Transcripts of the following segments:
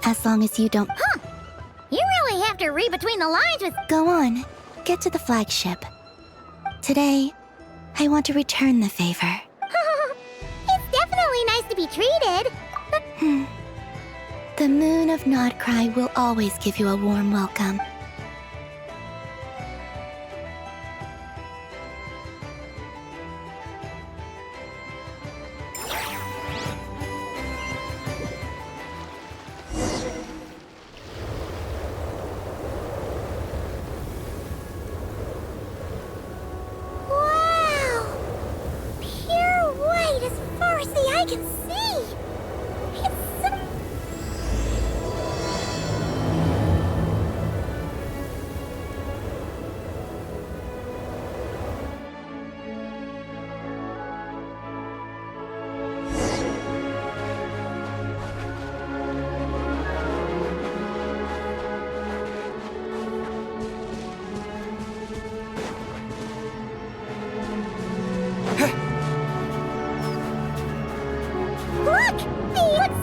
As long as you don't... Huh. You really have to read between the lines with... Go on. Get to the flagship. Today, I want to return the favor. It's definitely nice to be treated. But... The moon of Nodcry will always give you a warm welcome.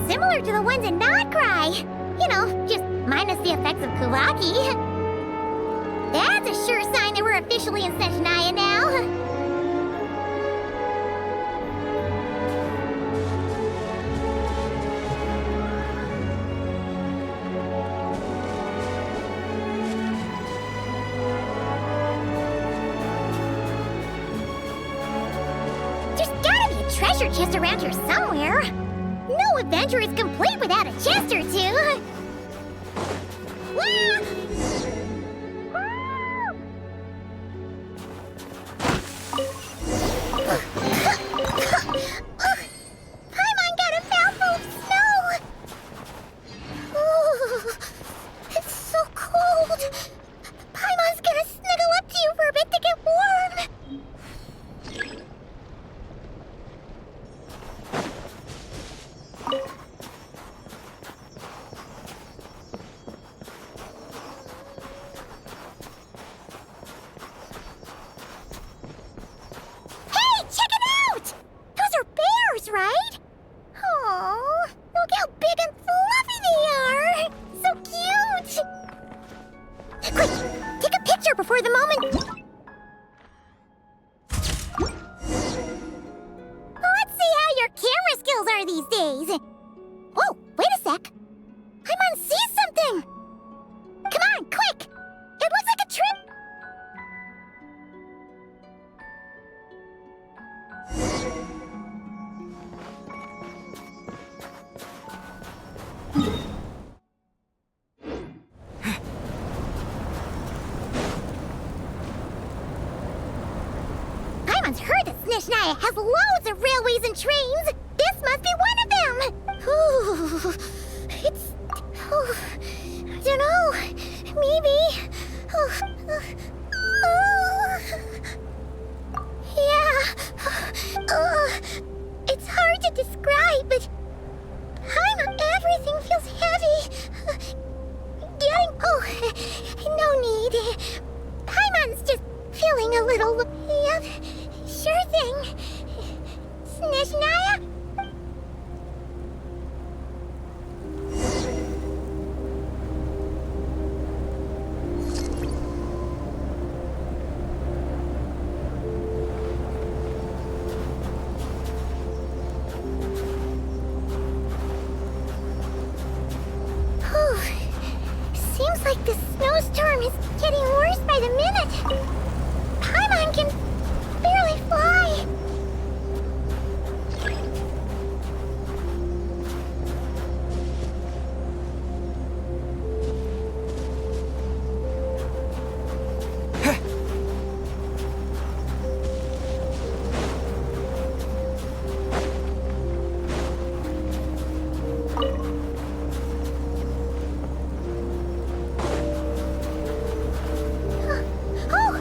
Similar to the ones in Nodcry. You know, just minus the effects of Kuvaki. That's a sure sign that we're officially in Snezhnaya now. There's gotta be a treasure chest around here somewhere. No adventure is complete without a chest or two. Paimon got a mouthful of snow. Ooh, it's so cold. Paimon's gonna snuggle up to you for a bit to get warm. Right? Aww, look how big and fluffy they are! So cute! Quick, take a picture before the moment... Let's see how your camera skills are these days! Whoa, wait a sec! Paimon sees something! Come on, quick! It looks like a trip... Paimon's heard that Snezhnaya has loads of railways and trains. This must be one of them. Ooh, it's... Oh, I don't know. Maybe... Yeah. It's hard to describe, but... Paimon, everything feels heavy. No need. Paimon's just feeling a little... Yep, sure thing. Snezhnaya? Seems like the snowstorm is getting worse by the minute. Paimon can barely fly. Oh,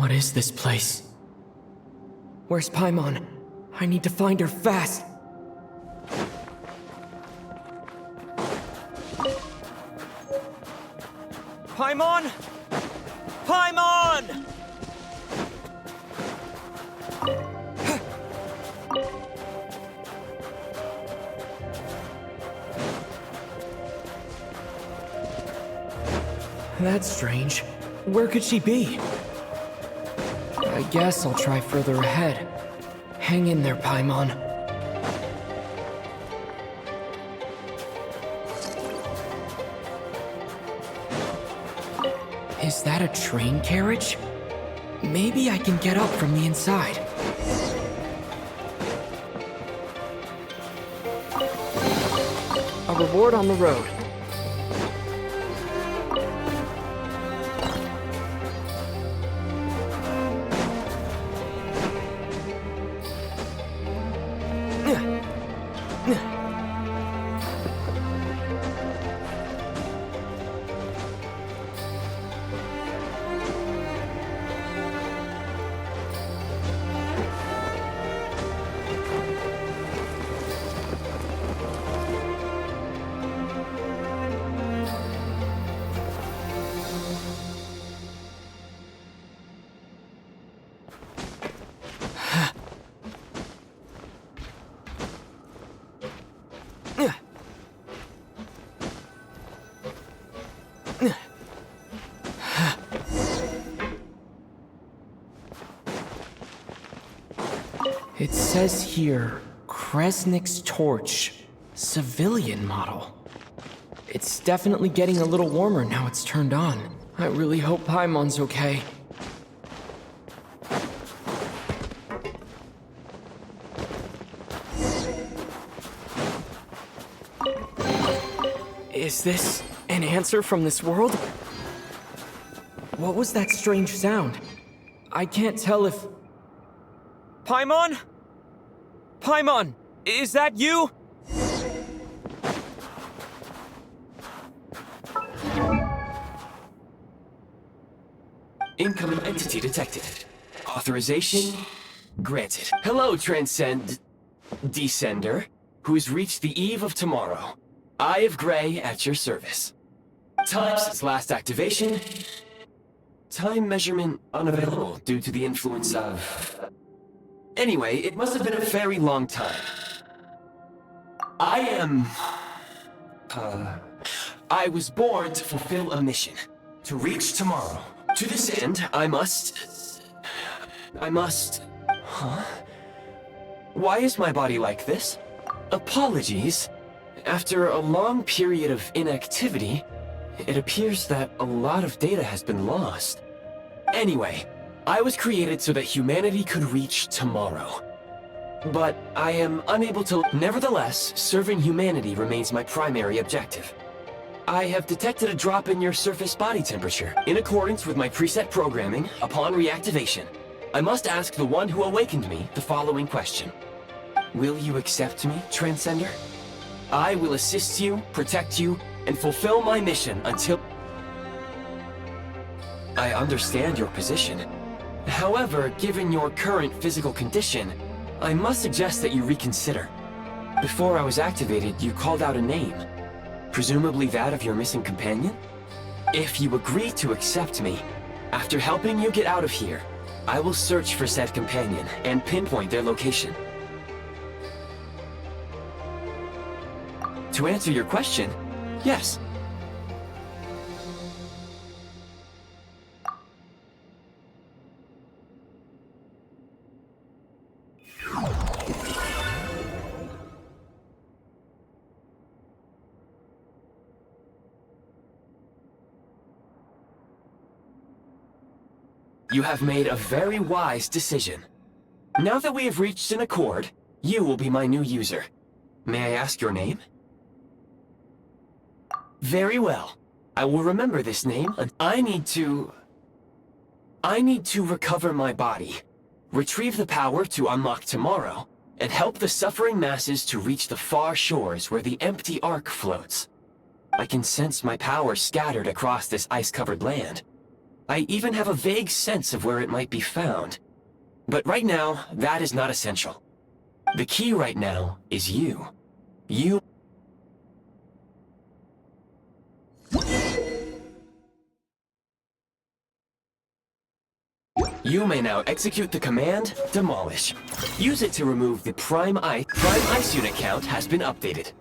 What is this place? Where's Paimon? I need to find her fast! Paimon! Paimon! That's strange. Where could she be? I guess I'll try further ahead. Hang in there, Paimon. Is that a train carriage? Maybe I can get up from the inside. A reward on the road. It says here, Kresnik's torch, civilian model. It's definitely getting a little warmer now it's turned on. I really hope Paimon's okay. Is this an answer from this world? What was that strange sound? I can't tell if... Paimon? Paimon, is that you? Incoming entity detected. Authorization granted. Hello, Descender, who's reached the eve of tomorrow. Eye of Grey at your service. Time since last activation. Time measurement unavailable due to the influence of... Anyway, it must have been a very long time. I was born to fulfill a mission. To reach tomorrow. To this end, I must... Huh? Why is my body like this? Apologies. After a long period of inactivity, it appears that a lot of data has been lost. Anyway, I was created so that humanity could reach tomorrow. But I am unable to... Nevertheless, serving humanity remains my primary objective. I have detected a drop in your surface body temperature. In accordance with my preset programming, upon reactivation, I must ask the one who awakened me the following question. Will you accept me, Transcender? I will assist you, protect you, and fulfill my mission until... I understand your position. However, given your current physical condition, I must suggest that you reconsider. Before I was activated, you called out a name. Presumably that of your missing companion? If you agree to accept me, after helping you get out of here, I will search for said companion and pinpoint their location. To answer your question, yes. You have made a very wise decision. Now that we have reached an accord, you will be my new user. May I ask your name? Very well. I will remember this name. I need to recover my body, retrieve the power to unlock tomorrow, and help the suffering masses to reach the far shores where the empty Ark floats. I can sense my power scattered across this ice-covered land. I even have a vague sense of where it might be found. But right now, that is not essential. The key right now is you. You may now execute the command, Demolish. Use it to remove the Prime Ice unit count has been updated.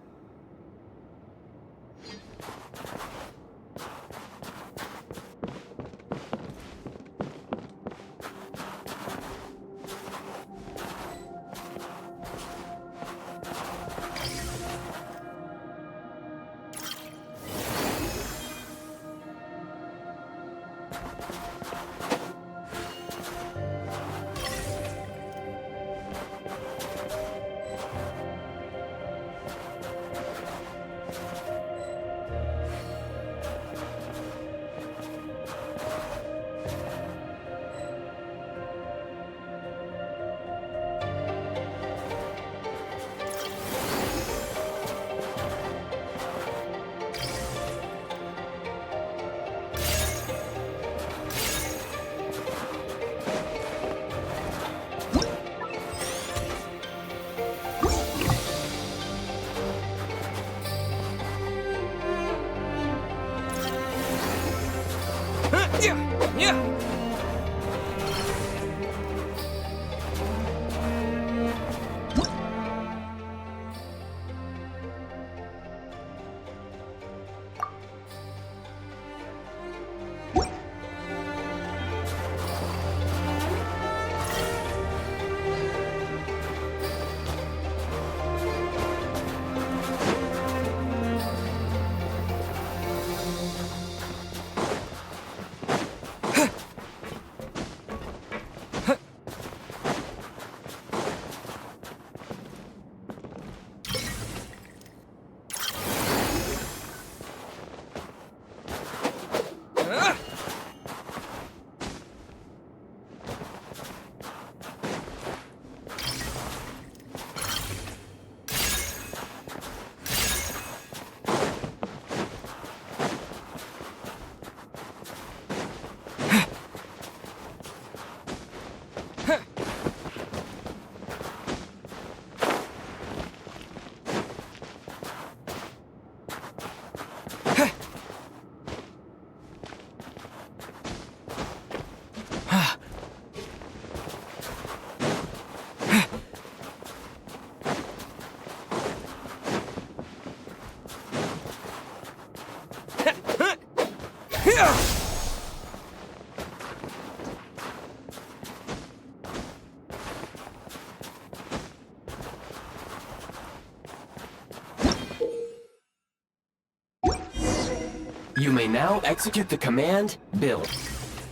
You may now execute the command, Build.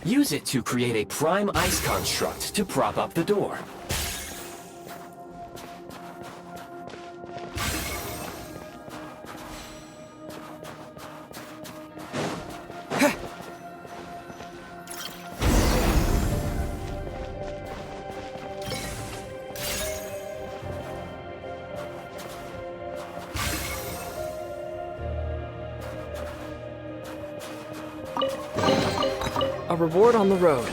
Use it to create a Prime Ice construct to prop up the door. A reward on the road.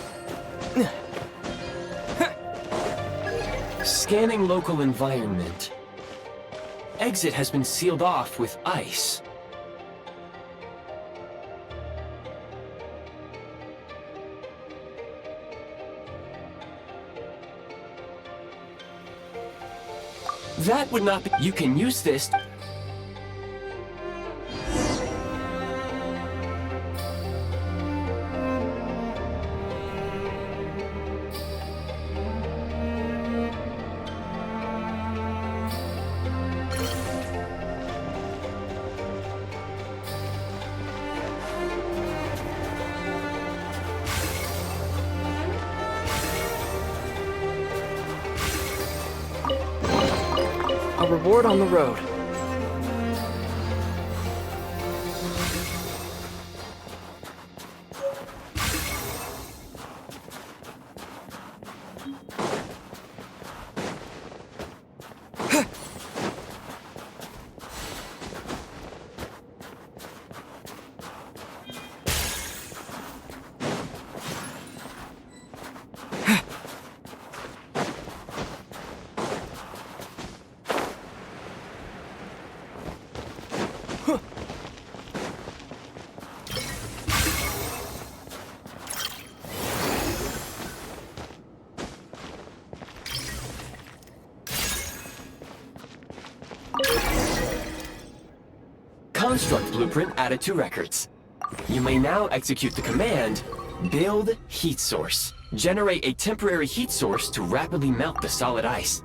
Scanning local environment. Exit has been sealed off with ice. That would not be... You can use this... A reward on the road. construct blueprint added to records. You may now execute the command, build heat source. Generate a temporary heat source to rapidly melt the solid ice.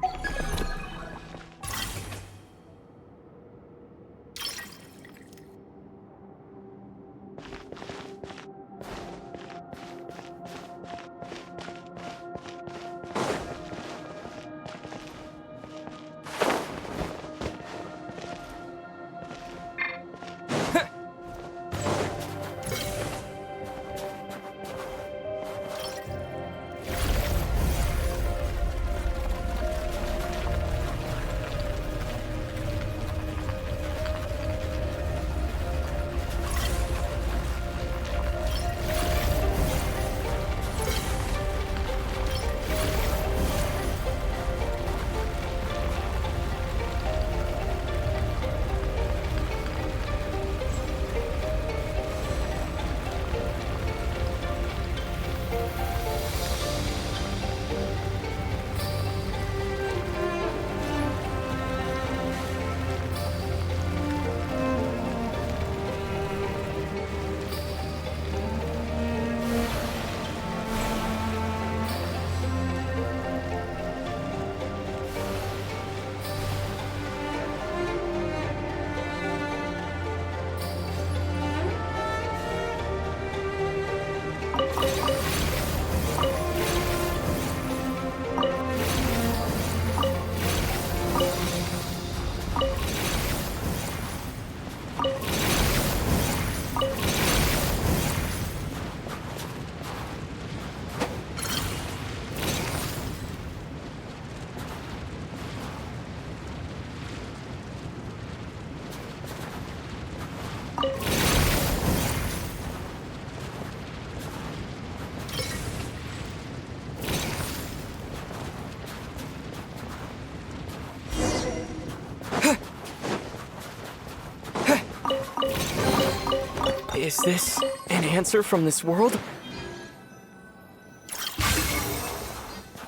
Is this an answer from this world?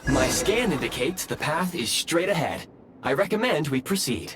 My scan indicates the path is straight ahead. I recommend we proceed.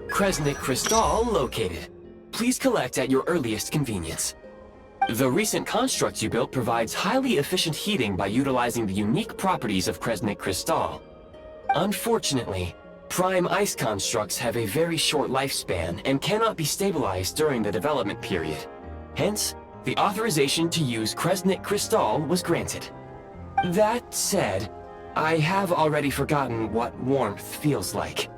Kresnik Crystal located. Please collect at your earliest convenience. The recent construct you built provides highly efficient heating by utilizing the unique properties of Kresnik Crystal. Unfortunately, prime ice constructs have a very short lifespan and cannot be stabilized during the development period. Hence, the authorization to use Kresnik Crystal was granted. That said, I have already forgotten what warmth feels like.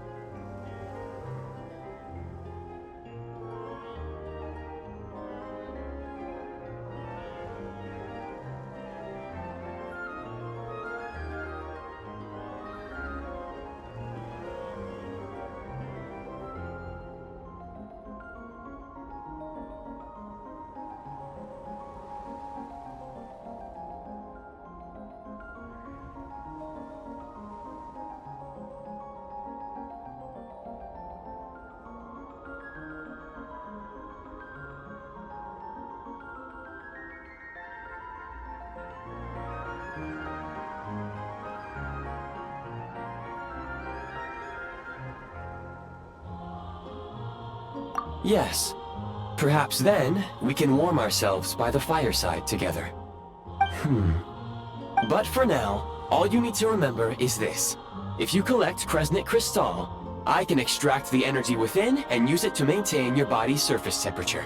Yes. Perhaps then, we can warm ourselves by the fireside together. But for now, all you need to remember is this. If you collect Kresnik Crystal, I can extract the energy within and use it to maintain your body's surface temperature.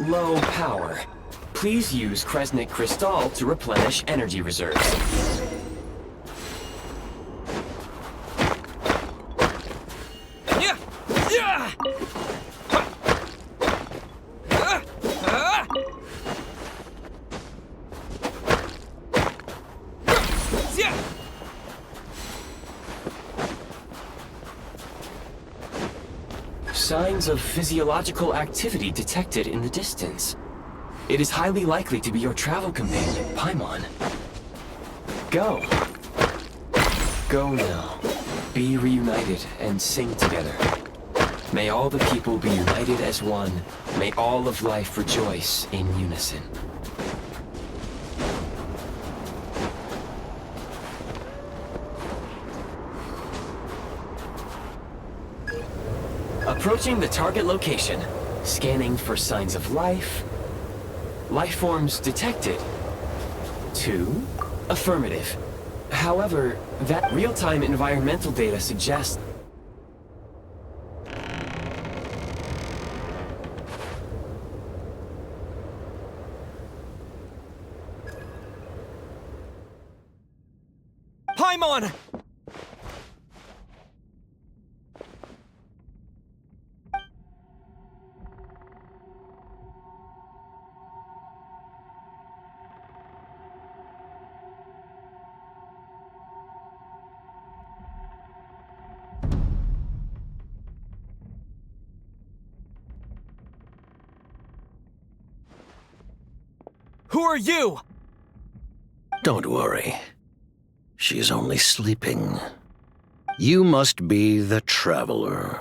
low power. Please use Kresnik Crystal to replenish energy reserves. Yeah! Yeah! Yeah! Signs of physiological activity detected in the distance. It is highly likely to be your travel companion, Paimon. Go. Go now. Be reunited and sing together. May all the people be united as one. May all of life rejoice in unison. Approaching the target location. Scanning for signs of life. Life forms detected. 2. Affirmative. However, that real-time environmental data suggests... Paimon! Who are you? Don't worry. She's only sleeping. You must be the Traveler.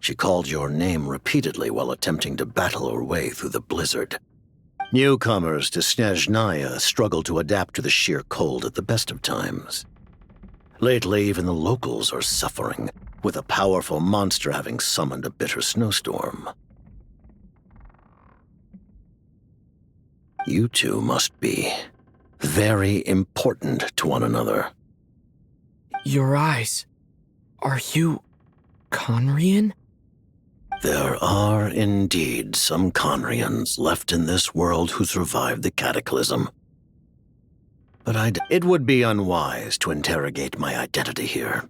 She called your name repeatedly while attempting to battle her way through the blizzard. Newcomers to Snezhnaya struggle to adapt to the sheer cold at the best of times. Lately, even the locals are suffering, with a powerful monster having summoned a bitter snowstorm. You two must be very important to one another. Your eyes. Are you... Conrian? There are indeed some Conrians left in this world who survived the cataclysm. But it would be unwise to interrogate my identity here.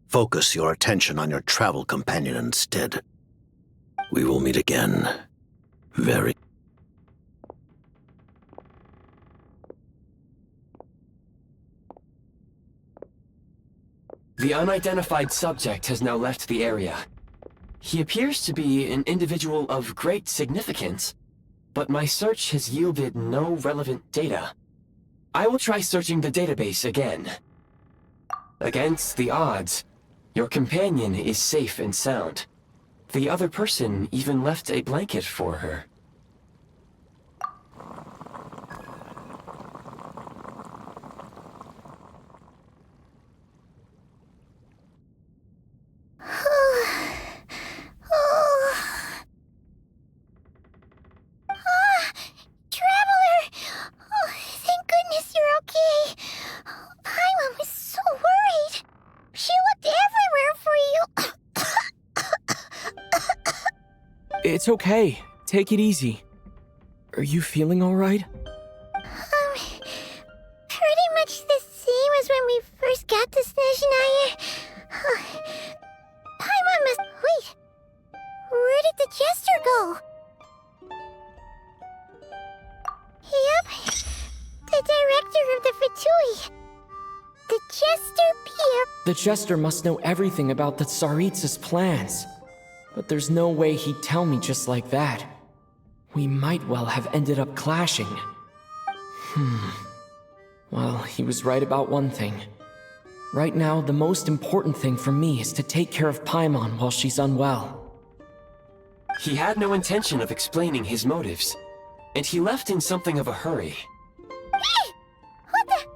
Focus your attention on your travel companion instead. We will meet again. Very... The unidentified subject has now left the area. He appears to be an individual of great significance, but my search has yielded no relevant data. I will try searching the database again. Against the odds, your companion is safe and sound. The other person even left a blanket for her. It's okay. Take it easy. Are you feeling alright? Pretty much the same as when we first got to Snezhnaya. Paimon must... Wait. Where did the Jester go? Yep. The director of the Fatui. The Jester Pierre. The Jester must know everything about the Tsaritsa's plans. But there's no way he'd tell me just like that. We might well have ended up clashing. Well, he was right about one thing. Right now, the most important thing for me is to take care of Paimon while she's unwell. He had no intention of explaining his motives, and he left in something of a hurry. Hey! What the...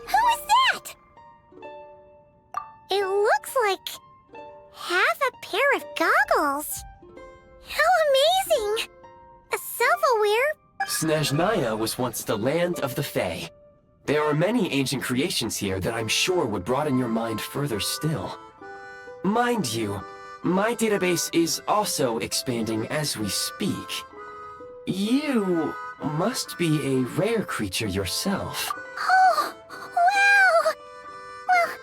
Who is that? It looks like... half a pair of goggles. How amazing! Self-aware. Snezhnaya was once the land of the Fae. There are many ancient creations here that I'm sure would broaden your mind further still. Mind you, my database is also expanding as we speak. You must be a rare creature yourself. Oh, wow! Well,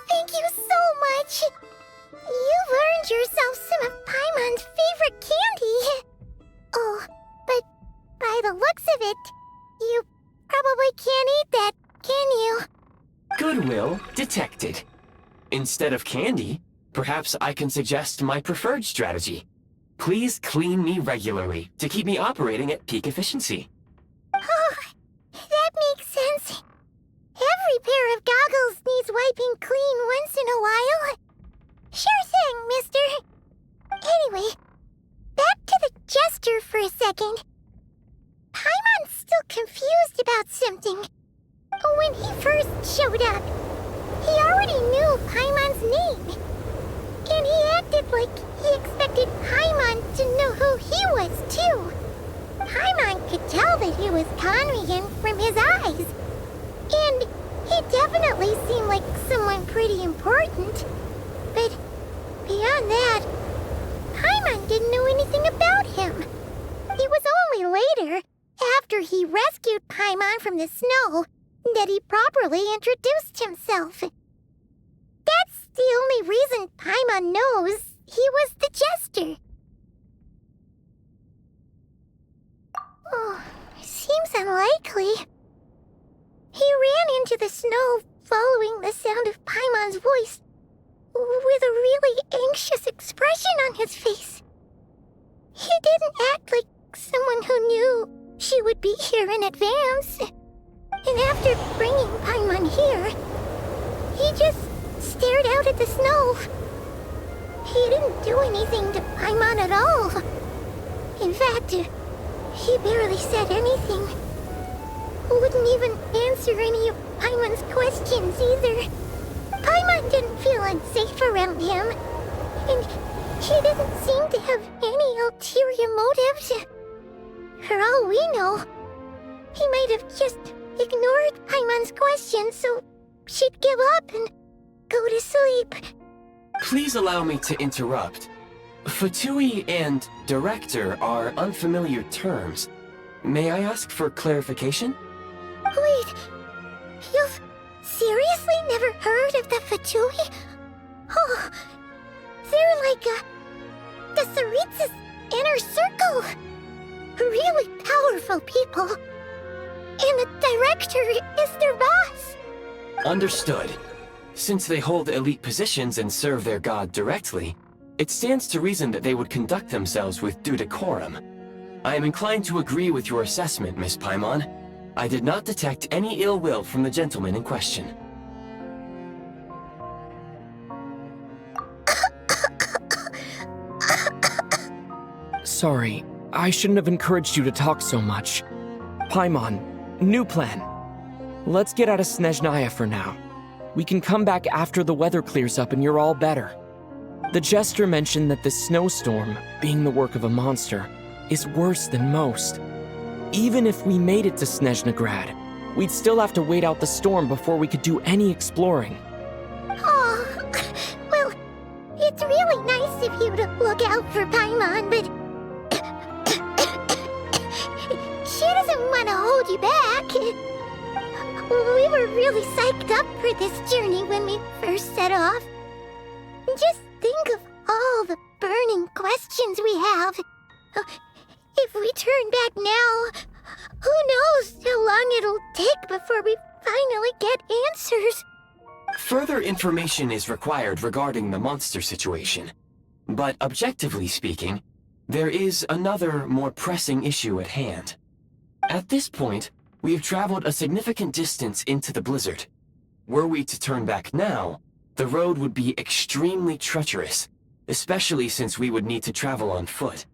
thank you so much. You've earned yourself some of Paimon's favorite candy. Oh, but by the looks of it, you probably can't eat that, can you? Goodwill detected. Instead of candy, perhaps I can suggest my preferred strategy. Please clean me regularly to keep me operating at peak efficiency. Oh, that makes sense. Every pair of goggles needs wiping clean once in a while. Sure thing, mister. Anyway, back to the jester for a second. Paimon's still confused about something. When he first showed up, he already knew Paimon's name. And he acted like he expected Paimon to know who he was, too. Paimon could tell that he was Conrigan from his eyes. And he definitely seemed like someone pretty important. But beyond that, Paimon didn't know anything about him. It was only later, after he rescued Paimon from the snow, that he properly introduced himself. That's the only reason Paimon knows he was the jester. Oh, seems unlikely. He ran into the snow following the sound of Paimon's voice, with a really anxious expression on his face. He didn't act like someone who knew she would be here in advance. And after bringing Paimon here, he just stared out at the snow. He didn't do anything to Paimon at all. In fact, he barely said anything. Wouldn't even answer any of Paimon's questions either. Paimon didn't feel unsafe around him, and he didn't seem to have any ulterior motives. For all we know, he might have just ignored Paimon's questions so she'd give up and go to sleep. Please allow me to interrupt. Fatui and director are unfamiliar terms. May I ask for clarification? Wait, you've seriously never heard of the Fatui? Oh, they're like the Tsaritsa's inner circle. Really powerful people. And the director is their boss. Understood. Since they hold elite positions and serve their god directly, it stands to reason that they would conduct themselves with due decorum. I am inclined to agree with your assessment, Miss Paimon. I did not detect any ill will from the gentleman in question. Sorry, I shouldn't have encouraged you to talk so much. Paimon, new plan. Let's get out of Snezhnaya for now. We can come back after the weather clears up and you're all better. The jester mentioned that the snowstorm, being the work of a monster, is worse than most. Even if we made it to Snezhnagrad, we'd still have to wait out the storm before we could do any exploring. Oh, well, it's really nice of you to look out for Paimon, but she doesn't want to hold you back. We were really psyched up for this journey when we first set off. Just think of all the burning questions we have. If we turn back now, who knows how long it'll take before we finally get answers. Further information is required regarding the monster situation. But objectively speaking, there is another, more pressing issue at hand. At this point, we have traveled a significant distance into the blizzard. Were we to turn back now, the road would be extremely treacherous, especially since we would need to travel on foot.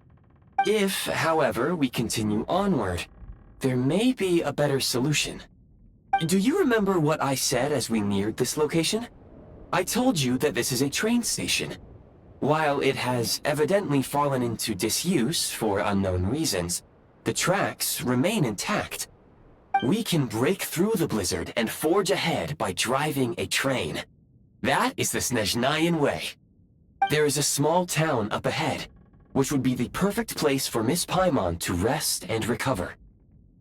If, however, we continue onward, there may be a better solution. Do you remember what I said as we neared this location? I told you that this is a train station. While it has evidently fallen into disuse for unknown reasons, the tracks remain intact. We can break through the blizzard and forge ahead by driving a train. That is the Snezhnayan way. There is a small town up ahead. which would be the perfect place for Miss Paimon to rest and recover.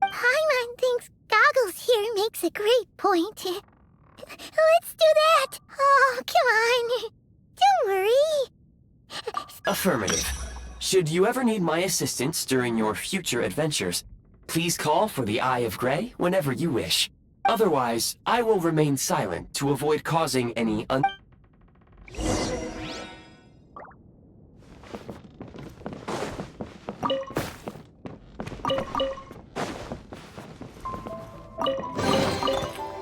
Paimon thinks Goggles here makes a great point. Let's do that! Oh, come on! Don't worry! Affirmative. Should you ever need my assistance during your future adventures, please call for the Eye of Grey whenever you wish. Otherwise, I will remain silent to avoid causing any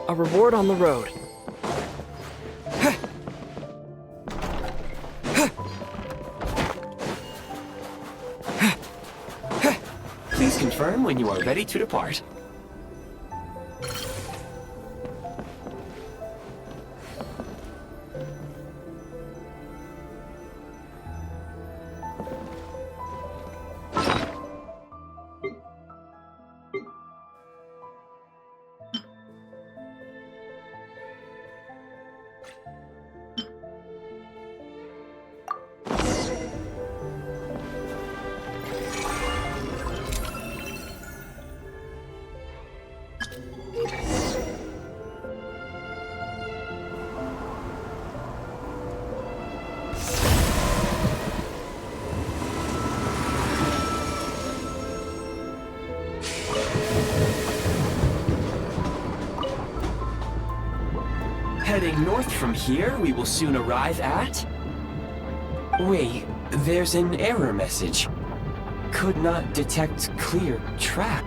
A reward on the road. Please confirm when you are ready to depart. Heading north from here, we will soon arrive at... Wait, there's an error message. Could not detect clear track.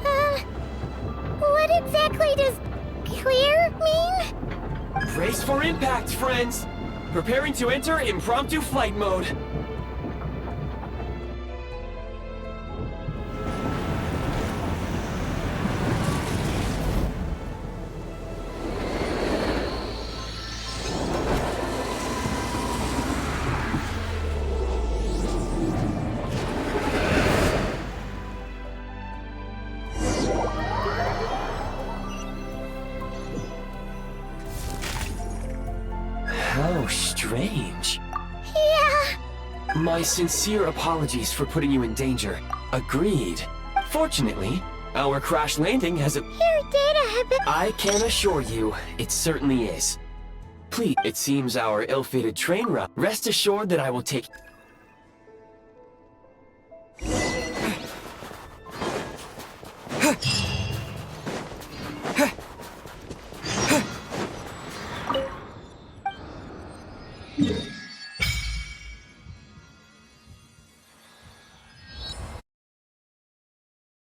What exactly does clear mean? Brace for impact, friends! Preparing to enter impromptu flight mode. How strange. Yeah. My sincere apologies for putting you in danger. Agreed. Fortunately, our crash landing has a... Your data have been... I can assure you, it certainly is. Please, it seems our ill-fated train route. Rest assured that I will take...